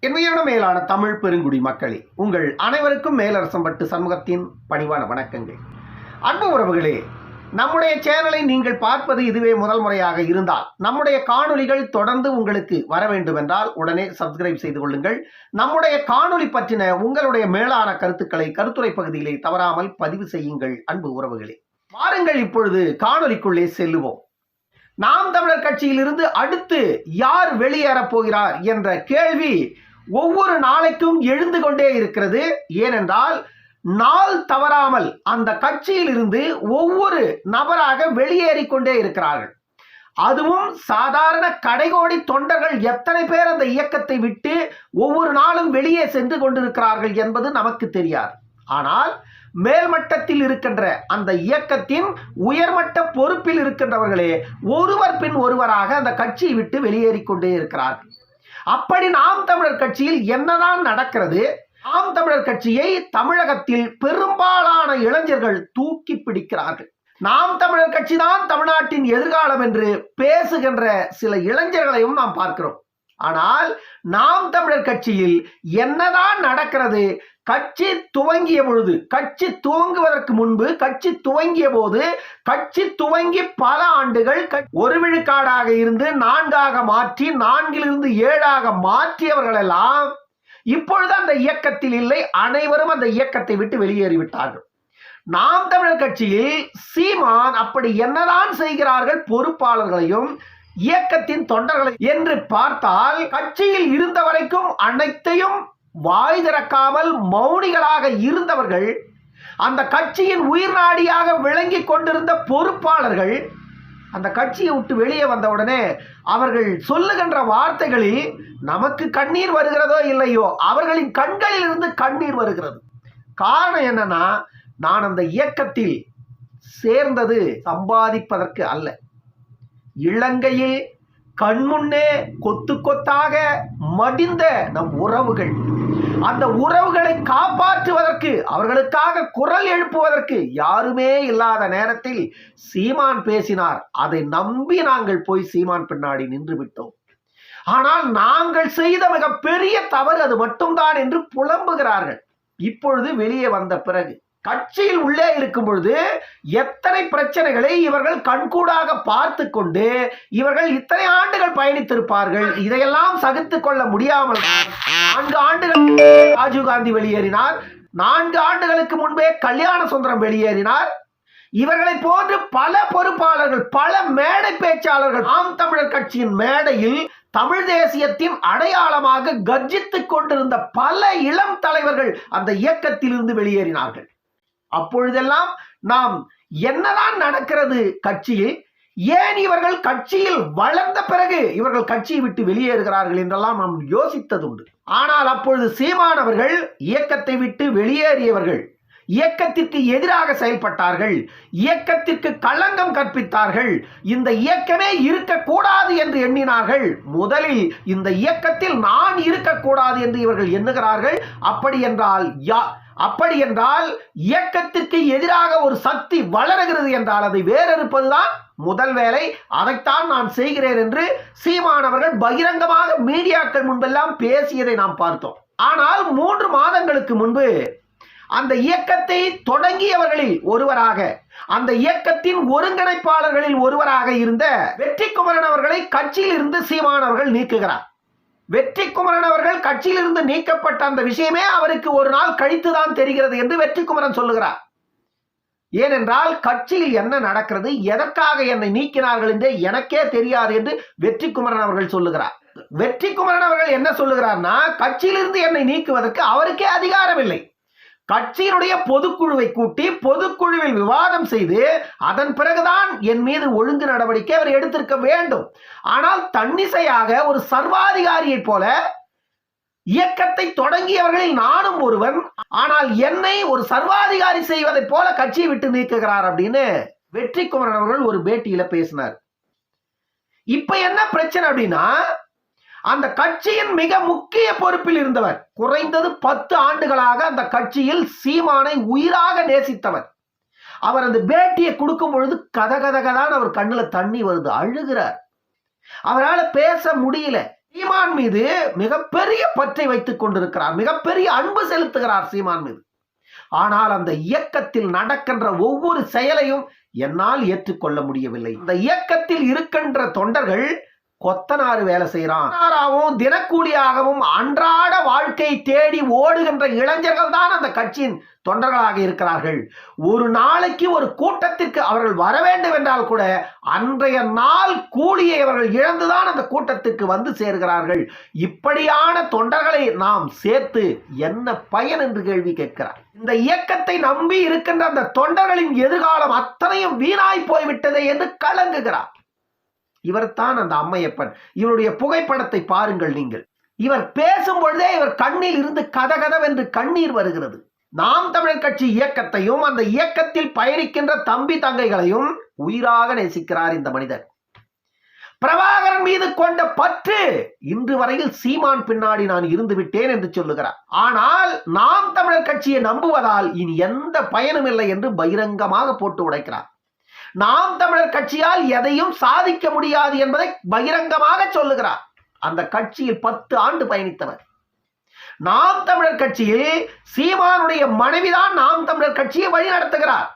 என்மையான மேலான தமிழ் பெருங்குடி மக்களே, உங்கள் அனைவருக்கும் மேலரசம்பட்டு சமூகத்தின் பணிவான வணக்கங்கள். அன்பு உறவுகளே, நம்முடைய சேனலை நீங்கள் பார்ப்பது இதுவே முதல் முறையாக இருந்தால் நம்முடைய காணொளிகள் தொடர்ந்து உங்களுக்கு வர வேண்டும் என்றால் உடனே சப்ஸ்கிரைப் செய்து கொள்ளுங்கள். நம்முடைய காணொளி பற்றின உங்களுடைய மேலான கருத்துக்களை கருத்துரை பகுதியிலே தவறாமல் பதிவு செய்யுங்கள். அன்பு உறவுகளே, வாருங்கள் இப்பொழுது காணொளிக்குள்ளே செல்லுவோம். நாம் தமிழர் கட்சியிலிருந்து அடுத்து யார் வெளியேறப் போகிறார் என்ற கேள்வி ஒவ்வொரு நாளைக்கும் எழுந்து கொண்டே இருக்கிறது. ஏனென்றால் நாள் தவறாமல் அந்த கட்சியில் இருந்து ஒவ்வொரு நபராக வெளியேறி கொண்டே இருக்கிறார்கள். அதுவும் சாதாரண கடைகோடி தொண்டர்கள் எத்தனை பேர் அந்த இயக்கத்தை விட்டு ஒவ்வொரு நாளும் வெளியே சென்று கொண்டிருக்கிறார்கள் என்பது நமக்கு தெரியாது. ஆனால் மேல்மட்டத்தில் இருக்கின்ற அந்த இயக்கத்தின் உயர்மட்ட பொறுப்பில் இருக்கின்றவர்களே ஒருவர் பின் ஒருவராக அந்த கட்சியை விட்டு வெளியேறி கொண்டே இருக்கிறார்கள். அப்படி நாம் தமிழர் கட்சியில் என்னதான் நடக்கிறது? நாம் தமிழர் கட்சியை தமிழகத்தில் பெரும்பாலான இளைஞர்கள் தூக்கி பிடிக்கிறார்கள். நாம் தமிழர் கட்சி தான் தமிழ்நாட்டின் எதிர்காலம் என்று பேசுகின்ற சில இளைஞர்களையும் நாம் பார்க்கிறோம். ஆனால் நாம் தமிழர் கட்சியில் என்னதான் நடக்கிறது? கட்சி துவங்கிய பொழுது, கட்சி துவங்குவதற்கு முன்பு, கட்சி துவங்கிய போது, கட்சி துவங்கி பல ஆண்டுகள் ஒரு விழுக்காடாக இருந்து 4ஆக மாற்றி 4லிருந்து 7ஆக மாற்றியவர்கள் எல்லாம் இப்பொழுது அந்த இயக்கத்தில் இல்லை. அனைவரும் அந்த இயக்கத்தை விட்டு வெளியேறிவிட்டார்கள். நாம் தமிழர் கட்சியில் சீமான் அப்படி என்னதான் செய்கிறார்கள்? பொறுப்பாளர்களையும் இயக்கத்தின் தொண்டர்களை என்று பார்த்தால், கட்சியில் இருந்த வரைக்கும் அனைத்தையும் வாய் திறக்காமல் மௌனிகளாக இருந்தவர்கள், அந்த கட்சியின் உயிர் நாடியாக விளங்கி கொண்டிருந்த பொறுப்பாளர்கள் அந்த கட்சியை விட்டு வெளியே வந்தவுடனே அவர்கள் சொல்லுகின்ற வார்த்தைகளில் நமக்கு கண்ணீர் வருகிறதோ இல்லையோ, அவர்களின் கண்களில் இருந்து கண்ணீர் வருகிறது. காரணம் என்னன்னா, நான் அந்த இயக்கத்தில் சேர்ந்தது சம்பாதிப்பதற்கு அல்ல. இலங்கையில் கண்முன்னே கொத்து கொத்தாக மடிந்த நம் உறவுகள், அந்த உறவுகளை காப்பாற்றுவதற்கு, அவர்களுக்காக குரல் எழுப்புவதற்கு யாருமே இல்லாத நேரத்தில் சீமான் பேசினார். அதை நம்பி நாங்கள் போய் சீமான் பின்னாடி நின்று விட்டோம். ஆனால் நாங்கள் செய்த மிகப்பெரிய தவறு அது மட்டும்தான் என்று புலம்புகிறார்கள். இப்பொழுது வெளியே வந்த பிறகு, கட்சியில் உள்ளே இருக்கும் பொழுது எத்தனை பிரச்சனைகளை இவர்கள் கண்கூடாக பார்த்து கொண்டு இவர்கள் இத்தனை ஆண்டுகள் பயணித்திருப்பார்கள். இதையெல்லாம் சகித்துக் கொள்ள முடியாமல் 4 ஆண்டுகள் ராஜீவ்காந்தி வெளியேறினார். 4 ஆண்டுகளுக்கு முன்பே கல்யாண சுந்தரம் வெளியேறினார். இவர்களை போன்று பல பொறுப்பாளர்கள், பல மேடை பேச்சாளர்கள் நாம் தமிழர் கட்சியின் மேடையில் தமிழ் தேசியத்தின் அடையாளமாக கர்ஜித்துக் கொண்டிருந்த பல இளம் தலைவர்கள் அந்த இயக்கத்தில் இருந்து வெளியேறினார்கள். அப்பொழுதெல்லாம் நாம் என்னதான் நடக்கிறது கட்சியில், ஏன் இவர்கள் கட்சியில் வளர்ந்த பிறகு இவர்கள் கட்சியை விட்டு வெளியேறுகிறார்கள் என்றெல்லாம் நாம் யோசித்ததுண்டு. ஆனால் அப்பொழுது சீமானவர்கள் இயக்கத்தை விட்டு வெளியேறியவர்கள் இயக்கத்திற்கு எதிராக செயல்பட்டார்கள், இயக்கத்திற்கு களங்கம் கற்பித்தார்கள், இந்த இயக்கமே இருக்கக்கூடாது என்று எண்ணினார்கள். முதலில் இந்த இயக்கத்தில் நான் இருக்கக்கூடாது என்று இவர்கள் எண்ணுகிறார்கள். அப்படி என்றால் இயக்கத்திற்கு எதிராக ஒரு சக்தி வளருகிறது என்றால் அதை வேறறுப்பதுதான் முதல் வேலை. அதைத்தான் நான் செய்கிறேன் என்று சீமானவர்கள் பகிரங்கமாக மீடியாக்கள் முன்பெல்லாம் பேசியதை நாம் பார்த்தோம். ஆனால் 3 மாதங்களுக்கு முன்பு அந்த இயக்கத்தை தொடங்கியவர்களில் ஒருவராக, அந்த இயக்கத்தின் ஒருங்கிணைப்பாளர்களில் ஒருவராக இருந்த வெற்றிக்குமரன் அவர்களை கட்சியில் இருந்து சீமானவர்கள் நீக்குகிறார். வெற்றிக்குமரன் அவர்கள் கட்சியிலிருந்து நீக்கப்பட்ட அந்த விஷயமே அவருக்கு ஒரு நாள் கழித்துதான் தெரிகிறது என்று வெற்றிக்குமரன் சொல்லுகிறார். ஏனென்றால் கட்சியில் என்ன நடக்கிறது, எதற்காக என்னை நீக்கினார்கள் என்று எனக்கே தெரியாது என்று வெற்றிக்குமரன் அவர்கள் சொல்லுகிறார். வெற்றிக்குமரன் அவர்கள் என்ன சொல்லுகிறார்னா, கட்சியிலிருந்து என்னை நீக்குவதற்கு அவருக்கே அதிகாரம் இல்லை. கட்சியினுடைய பொதுக்குழுவை கூட்டி பொதுக்குழுவில் விவாதம் செய்து அதன் பிறகுதான் என் மீது ஒழுங்கு நடவடிக்கை அவர் எடுத்திருக்க வேண்டும். ஆனால் தன்னிசையாக ஒரு சர்வாதிகாரியை போல இயக்கத்தை தொடங்கியவர்களில் நானும் ஒருவன், ஆனால் என்னை ஒரு சர்வாதிகாரி செய்வதை போல கட்சியை விட்டு நீக்குகிறார் அப்படின்னு வெற்றிக்குமரன் அவர்கள் ஒரு பேட்டியில பேசினார். இப்ப என்ன பிரச்சனை அப்படின்னா, அந்த கட்சியின் மிக முக்கிய பொறுப்பில் இருந்தவர், குறைந்தது 10 ஆண்டுகளாக அந்த கட்சியில் சீமானை உயிராக நேசித்தவர், அவர் அந்த பேட்டியை கொடுக்கும் பொழுது கதகதகதான் அவர் கண்ணுல தண்ணி வருது, அழுகிறார். அவரால் பேச முடியல. சீமான் மீது மிகப்பெரிய பற்றை வைத்துக் கொண்டிருக்கிறார், மிகப்பெரிய அன்பு செலுத்துகிறார் சீமான் மீது. ஆனால் அந்த இயக்கத்தில் நடக்கின்ற ஒவ்வொரு செயலையும் என்னால் ஏற்றுக்கொள்ள முடியவில்லை. இந்த இயக்கத்தில் இருக்கின்ற தொண்டர்கள் கொத்தனாறு வேலை செய்யறான், தினக்கூலியாகவும் அன்றாட வாழ்க்கை தேடி ஓடுகின்ற இளைஞர்கள் தான் அந்த கட்சியின் தொண்டர்களாக இருக்கிறார்கள். ஒரு நாளைக்கு ஒரு கூட்டத்திற்கு அவர்கள் வர வேண்டும் என்றால் கூட அன்றைய நாள் கூலியை அவர்கள் இழந்துதான் அந்த கூட்டத்திற்கு வந்து சேர்கிறார்கள். இப்படியான தொண்டர்களை நாம் சேர்த்து என்ன பயன் என்று கேள்வி கேட்கிறார். இந்த இயக்கத்தை நம்பி இருக்கின்ற அந்த தொண்டர்களின் எதிர்காலம் அத்தனையும் வீணாய் போய்விட்டது என்று கலங்குகிறார். இவர் தான் அந்த அம்மையப்பன். இவருடைய புகைப்படத்தை பாருங்கள் நீங்கள். இவர் பேசும் பொழுதே இவர் கண்ணில் இருந்து கதகதவென்று கண்ணீர் வருகிறது. நாம் தமிழர் கட்சி இயக்கத்தையும் அந்த இயக்கத்தில் பயணிக்கின்ற தம்பி தங்கைகளையும் உயிராக நேசிக்கிறார் இந்த மனிதர். பிரபாகரன் மீது கொண்ட பற்று இன்று வரையில் சீமான் பின்னாடி நான் இருந்து விட்டேன் என்று சொல்லுகிறார். ஆனால் நாம் தமிழர் கட்சியை நம்புவதால் இனி எந்த பயனும் இல்லை என்று பகிரங்கமாக போட்டு உடைக்கிறார். நாம் தமிழர் கட்சியால் எதையும் சாதிக்க முடியாது என்பதை பகிரங்கமாக சொல்லுகிறார். அந்த கட்சியில் 10 ஆண்டு பயணித்தவர். நாம் தமிழர் கட்சியில் சீமானுடைய மனைவிதான் நாம் தமிழர் கட்சியை வழி நடத்துகிறார்.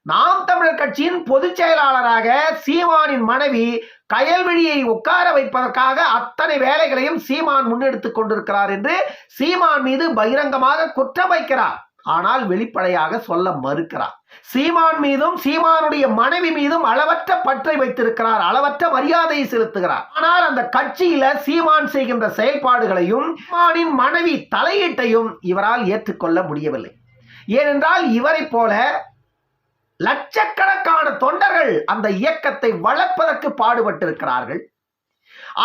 நாம் தமிழர் கட்சியின் பொதுச் செயலாளராக சீமானின் மனைவி கயல்விழியை உட்கார வைப்பதற்காக அத்தனை வேலைகளையும் சீமான் முன்னெடுத்துக் கொண்டிருக்கிறார் என்று சீமான் மீது பகிரங்கமாக குற்றம் வைக்கிறார். ஆனால் வெளிப்படையாக சொல்ல மறுக்கிறார். சீமான் மீதும் சீமானுடைய மனைவி மீதும் அளவற்ற பற்றை வைத்திருக்கிறார், அளவற்ற மரியாதையை செலுத்துகிறார். ஆனால் அந்த கட்சியில சீமான் செய்கின்ற செயல்பாடுகளையும் சீமானின் மனைவி தலையீட்டையும் இவரால் ஏற்றுக்கொள்ள முடியவில்லை. ஏனென்றால் இவரை போல லட்சக்கணக்கான தொண்டர்கள் அந்த இயக்கத்தை வளர்ப்பதற்கு பாடுபட்டிருக்கிறார்கள்.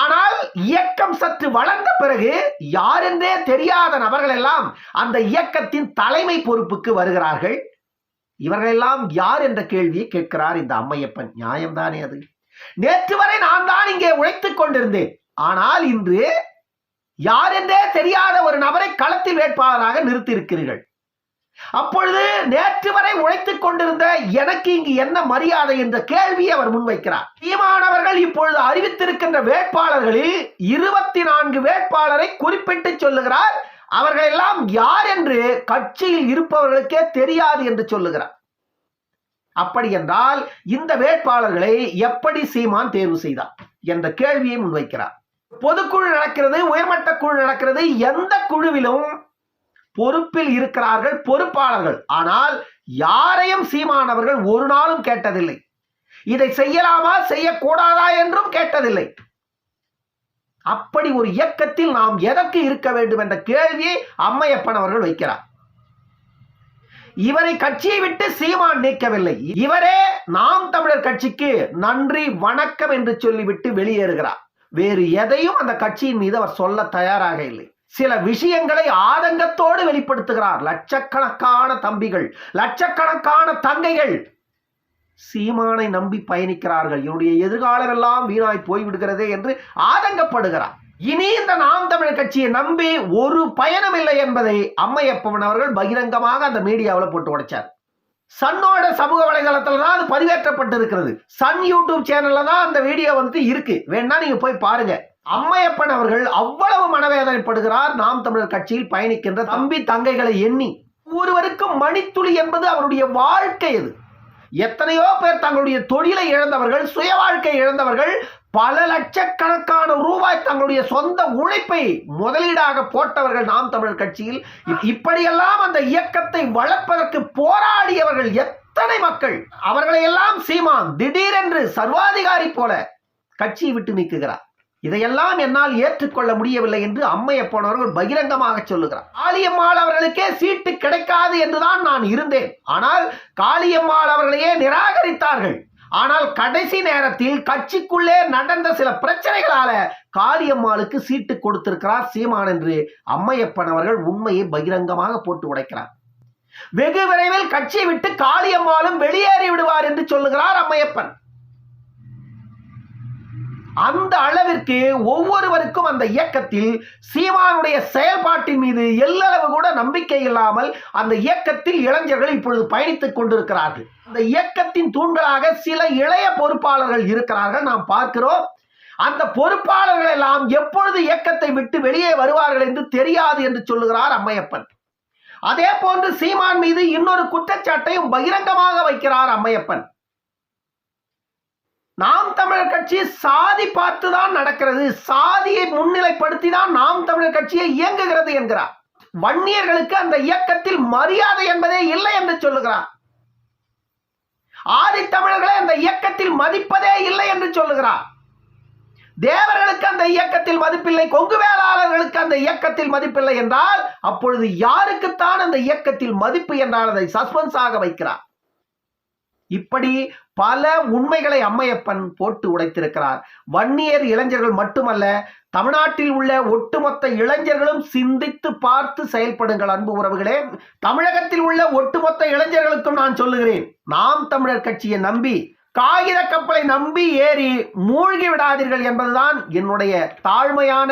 ஆனால் இயக்கம் சற்று வளர்ந்த பிறகு யாரென்றே தெரியாத நபர்கள் எல்லாம் அந்த இயக்கத்தின் தலைமை பொறுப்புக்கு வருகிறார்கள். இவர்களெல்லாம் யார் என்ற கேள்வியை கேட்கிறார் இந்த அம்மையப்பன். நியாயம்தானே அது? நேற்று வரை நான் தான் இங்கே உழைத்துக் கொண்டிருந்தேன், ஆனால் இன்று யார் என்றே தெரியாத ஒரு நபரை களத்தில் வேட்பாளராக நிறுத்தியிருக்கிறீர்கள். அப்பொழுது நேற்று வரை உழைத்துக் கொண்டிருந்த எனக்கு இங்கு என்ன மரியாதை என்ற கேள்வியை அவர் முன்வைக்கிறார். சீமானவர்கள் இப்பொழுது அறிவித்திருக்கின்ற வேட்பாளர்களில் 24 வேட்பாளரை குறிப்பிட்டு சொல்லுகிறார். அவர்கள் எல்லாம் யார் என்று கட்சியில் இருப்பவர்களுக்கே தெரியாது என்று சொல்லுகிறார். அப்படி என்றால் இந்த வேட்பாளர்களை எப்படி சீமான் தேர்வு செய்தார் என்ற கேள்வியை முன்வைக்கிறார். பொதுக்குழு நடக்கிறது, உயர்மட்ட குழு நடக்கிறது. எந்த குழுவிலும் பொறுப்பில் இருக்கிறார்கள் பொறுப்பாளர்கள். ஆனால் யாரையும் சீமானவர்கள் ஒரு நாளும் கேட்டதில்லை. இதை செய்யலாமா செய்யக்கூடாதா என்றும் கேட்டதில்லை. அப்படி ஒரு இயக்கத்தில் நாம் எதற்கு இருக்க வேண்டும் என்ற கேள்வியை அம்மையப்பன் அவர்கள் வைக்கிறார். இவரை கட்சியை விட்டு சீமான் நீக்கவில்லை. இவரே நாம் தமிழர் கட்சிக்கு நன்றி வணக்கம் என்று சொல்லிவிட்டு வெளியேறுகிறார். வேறு எதையும் அந்த கட்சியின் மீது அவர் சொல்ல தயாராக இல்லை. சில விஷயங்களை ஆதங்கத்தோடு வெளிப்படுத்துகிறார். லட்சக்கணக்கான தம்பிகள், லட்சக்கணக்கான தங்கைகள் சீமானை நம்பி பயணிக்கிறார்கள். என்னுடைய எதிர்காலம் எல்லாம் வீணாய் போய்விடுகிறதே என்று ஆதங்கப்படுகிறார். இனி இந்த நாம் தமிழர் கட்சியை நம்பி ஒரு பயணம் இல்லை என்பதை அம்மையப்பன் அவர்கள் பகிரங்கமாக அந்த மீடியாவில் போட்டு உடைச்சார். சன்னோட சமூக வலைதளத்தில் தான் அது பதிவேற்றப்பட்டு இருக்கிறது. சன் யூடியூப் சேனல்ல தான் அந்த வீடியோ இருக்கு, வேணா நீங்க போய் பாருங்க. அம்மையப்பன் அவர்கள் அவ்வளவு மனவேதனைப்படுகிறார். நாம் தமிழர் கட்சியில் பயணிக்கின்ற தம்பி தங்கைகளை எண்ணி. ஒருவருக்கும் மணித்துளி என்பது அவருடைய வாழ்க்கை. அது எத்தனையோ பேர் தங்களுடைய தொழிலை இழந்தவர்கள், சுய வாழ்க்கை இழந்தவர்கள், பல லட்சக்கணக்கான ரூபாய் தங்களுடைய சொந்த உழைப்பை முதலீடாக போட்டவர்கள் நாம் தமிழர் கட்சியில். இப்படியெல்லாம் அந்த இயக்கத்தை வளர்ப்பதற்கு போராடியவர்கள் எத்தனை மக்கள். அவர்களை எல்லாம் சீமான் திடீரென்று சர்வாதிகாரி போல கட்சியை விட்டு நீக்குகிறார். இதையெல்லாம் என்னால் ஏற்றுக்கொள்ள முடியவில்லை என்று அம்மையப்பன் அவர்கள் பகிரங்கமாக சொல்லுகிறார். காளியம்மாள் அவர்களுக்கே சீட்டு கிடைக்காது என்றுதான் நான் இருந்தேன். ஆனால் காளியம்மாள் அவர்களையே நிராகரித்தார்கள். ஆனால் கடைசி நேரத்தில் கட்சிக்குள்ளே நடந்த சில பிரச்சனைகளால காளியம்மாளுக்கு சீட்டு கொடுத்திருக்கிறார் சீமான் என்று அம்மையப்பன் அவர்கள் உண்மையை பகிரங்கமாக போட்டு உடைக்கிறார். வெகு விரைவில் கட்சியை விட்டு காளியம்மாளும் வெளியேறி விடுவார் என்று சொல்லுகிறார் அம்மையப்பன். அந்த அளவிற்கு ஒவ்வொருவருக்கும் அந்த இயக்கத்தில் சீமானுடைய செயல்பாட்டின் மீது எல்லளவு கூட நம்பிக்கை இல்லாமல் அந்த இயக்கத்தில் இளைஞர்கள் இப்பொழுது பயணித்துக் கொண்டிருக்கிறார்கள். அந்த இயக்கத்தின் தூண்களாக சில இளைய பொறுப்பாளர்கள் இருக்கிறார்கள், நாம் பார்க்கிறோம். அந்த பொறுப்பாளர்கள் எல்லாம் எப்பொழுது இயக்கத்தை விட்டு வெளியே வருவார்கள் என்று தெரியாது என்று சொல்லுகிறார் அம்மையப்பன். அதே போன்று சீமான் மீது இன்னொரு குற்றச்சாட்டையும் பகிரங்கமாக வைக்கிறார் அம்மையப்பன். நாம் தமிழர் கட்சி சாதி பார்த்துதான் நடக்கிறது, சாதியை முன்னிலைப்படுத்தி தான் நாம் தமிழர் கட்சியை இயங்குகிறது என்கிறார். வன்னியர்களுக்கு அந்த இயக்கத்தில் மரியாதை என்பதே இல்லை என்று சொல்லுகிறார். ஆதித்தமிழர்களை அந்த இயக்கத்தில் மதிப்பதே இல்லை என்று சொல்லுகிறார். தேவர்களுக்கு அந்த இயக்கத்தில் மதிப்பில்லை, கொங்கு வேளாளர்களுக்கு அந்த இயக்கத்தில் மதிப்பில்லை என்றால் அப்பொழுது யாருக்குத்தான் அந்த இயக்கத்தில் மதிப்பு என்றால் அதை சஸ்பென்ஸாக வைக்கிறார். இப்படி பல உண்மைகளை அம்மையப்பன் போட்டு உடைத்திருக்கிறார். வன்னியர் இளைஞர்கள் மட்டுமல்ல, தமிழ்நாட்டில் உள்ள ஒட்டுமொத்த இளைஞர்களும் சிந்தித்து பார்த்து செயல்படுங்கள் அன்பு உறவுகளே. தமிழகத்தில் உள்ள ஒட்டுமொத்த இளைஞர்களுக்கும் நான் சொல்லுகிறேன், நாம் தமிழர் கட்சியை நம்பி காகித கப்பலை நம்பி ஏறி மூழ்கி விடாதீர்கள் என்பதுதான் என்னுடைய தாழ்மையான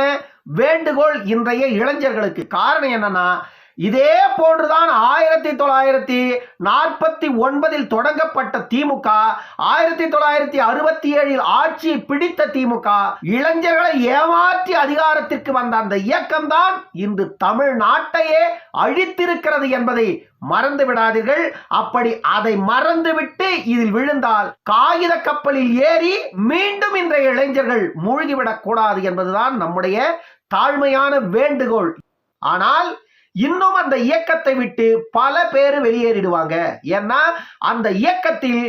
வேண்டுகோள் இன்றைய இளைஞர்களுக்கு. காரணம் என்னன்னா, இதே போன்றுதான் 1949 தொடங்கப்பட்ட திமுக, 1967 ஆட்சியை பிடித்த திமுக, இளைஞர்களை ஏமாற்றி அதிகாரத்திற்கு வந்த அந்த இயக்கம்தான் இன்று தமிழ்நாட்டையே அழித்திருக்கிறது என்பதை மறந்து விடாதீர்கள். அப்படி அதை மறந்துவிட்டு இதில் விழுந்தால் காகித கப்பலில் ஏறி மீண்டும் இன்றைய இளைஞர்கள் மூழ்கிவிடக் கூடாது என்பதுதான் நம்முடைய தாழ்மையான வேண்டுகோள். ஆனால் இன்னும் அந்த இயக்கத்தை விட்டு பல பேர் வெளியேறிடுவாங்க. ஏன்னா அந்த இயக்கத்தில்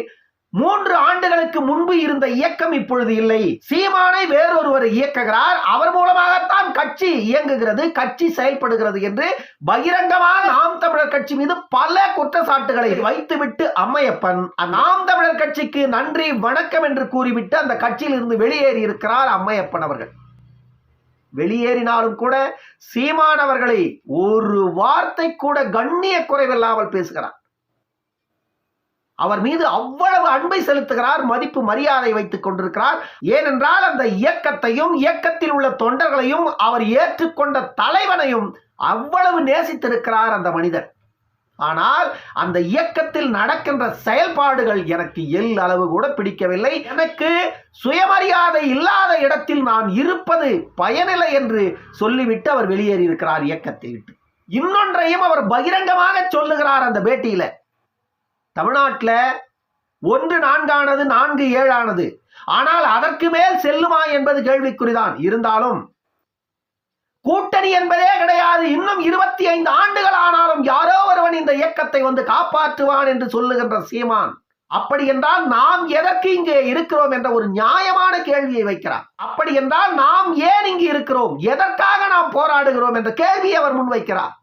3 ஆண்டுகளுக்கு முன்பு இருந்த இயக்கம் இப்பொழுது இல்லை. சீமானை வேறொருவர் இயக்குகிறார், அவர் மூலமாகத்தான் கட்சி இயங்குகிறது, கட்சி செயல்படுகிறது என்று பகிரங்கமாக நாம் தமிழர் கட்சி மீது பல குற்றச்சாட்டுகளை வைத்துவிட்டு அம்மையப்பன் நாம் தமிழர் கட்சிக்கு நன்றி வணக்கம் என்று கூறிவிட்டு அந்த கட்சியில் இருந்து வெளியேறி இருக்கிறார் அம்மையப்பன் அவர்கள். வெளியேறினாலும் கூட சீமான் அவர்களை ஒரு வார்த்தை கூட கண்ணிய குறைவில்லாமல் பேசுகிறார். அவர் மீது அவ்வளவு அன்பை செலுத்துகிறார், மதிப்பு மரியாதை வைத்துக் கொண்டிருக்கிறார். ஏனென்றால் அந்த இயக்கத்தையும் இயக்கத்தில் உள்ள தொண்டர்களையும் அவர் ஏற்றுக்கொண்ட தலைவனையும் அவ்வளவு நேசித்திருக்கிறார் அந்த மனிதர். ஆனால் அந்த இயக்கத்தில் நடக்கின்ற செயல்பாடுகள் எனக்கு அளவு கூட பிடிக்கவில்லை. எனக்கு சுயமரியாதை இல்லாத இடத்தில் நான் இருப்பது பயனில்லை என்று சொல்லிவிட்டு அவர் வெளியேறி இருக்கிறார் இயக்கத்தை விட்டு. இன்னொன்றையும் அவர் பகிரங்கமாக சொல்லுகிறார் அந்த பேட்டியில. தமிழ்நாட்டில் 1-4 ஆனது, 4-7 ஆனது. ஆனால் அதற்கு மேல் செல்லுமா என்பது கேள்விக்குறிதான். இருந்தாலும் கூட்டணி என்பதே கிடையாது, இன்னும் 25 ஆண்டுகள் ஆனாலும் யாரோ ஒருவன் இந்த இயக்கத்தை வந்து காப்பாற்றுவான் என்று சொல்லுகின்ற சீமான், அப்படி என்றால் நாம் எதற்கு இங்கே இருக்கிறோம் என்ற ஒரு நியாயமான கேள்வியை வைக்கிறார். அப்படி என்றால் நாம் ஏன் இங்கு இருக்கிறோம், எதற்காக நாம் போராடுகிறோம் என்ற கேள்வியை அவர் முன்வைக்கிறார்.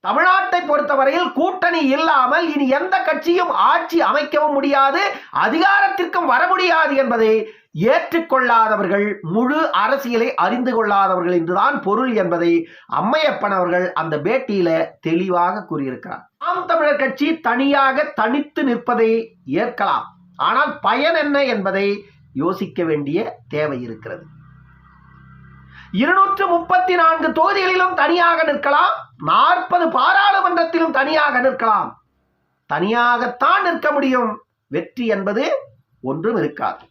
தமிழ்நாட்டை பொறுத்தவரையில் கூட்டணி இல்லாமல் இனி எந்த கட்சியும் ஆட்சி அமைக்கவும் முடியாது, அதிகாரத்திற்கும் வர முடியாது என்பதை ஏற்றுக்கொள்ளாதவர்கள் முழு அரசியலை அறிந்து கொள்ளாதவர்கள் என்றுதான் பொருள் என்பதை அம்மையப்பன் அவர்கள் அந்த பேட்டியில தெளிவாக கூறியிருக்கிறார். நாம் தமிழர் கட்சி தனியாக தனித்து நிற்பதை ஏற்கலாம், ஆனால் பயன் என்ன என்பதை யோசிக்க வேண்டிய தேவை இருக்கிறது. 234 தொகுதிகளிலும் தனியாக நிற்கலாம், 40 பாராளுமன்றத்திலும் தனியாக நிற்கலாம். தனியாகத்தான் நிற்க முடியும், வெற்றி என்பது ஒன்றும் இருக்காது.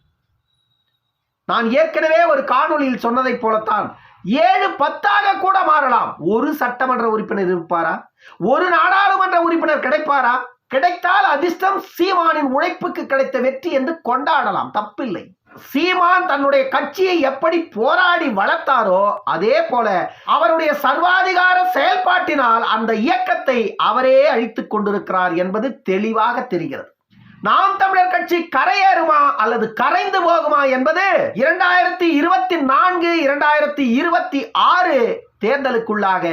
நான் ஏற்கனவே ஒரு காணொளியில் சொன்னதை போலத்தான் 7-10 கூட மாறலாம். ஒரு சட்டமன்ற உறுப்பினர் இருப்பாரா, ஒரு நாடாளுமன்ற உறுப்பினர் கிடைப்பாரா? கிடைத்தால் அதிர்ஷ்டம், சீமானின் உழைப்புக்கு கிடைத்த வெற்றி என்று கொண்டாடலாம், தப்பில்லை. சீமான் தன்னுடைய கட்சியை எப்படி போராடி வளர்த்தாரோ அதே போல அவருடைய சர்வாதிகார செயல்பாட்டினால் அந்த இயக்கத்தை அவரே அழித்துக் கொண்டிருக்கிறார் என்பது தெளிவாக தெரிகிறது. நாம் தமிழர் கட்சி கரையேறுமா அல்லது கரைந்து போகுமா என்பது 2024, 2026 தேர்தலுக்குள்ளாக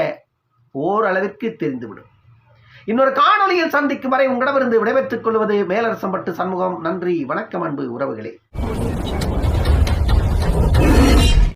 ஓரளவிற்கு தெரிந்துவிடும். இன்னொரு காணொளியில் சந்திக்கும் வரை உங்களிடமிருந்து விடைபெற்றுக் கொள்வது மேலரசம்பட்டு சண்முகம். நன்றி, வணக்கம் அன்பு உறவுகளே.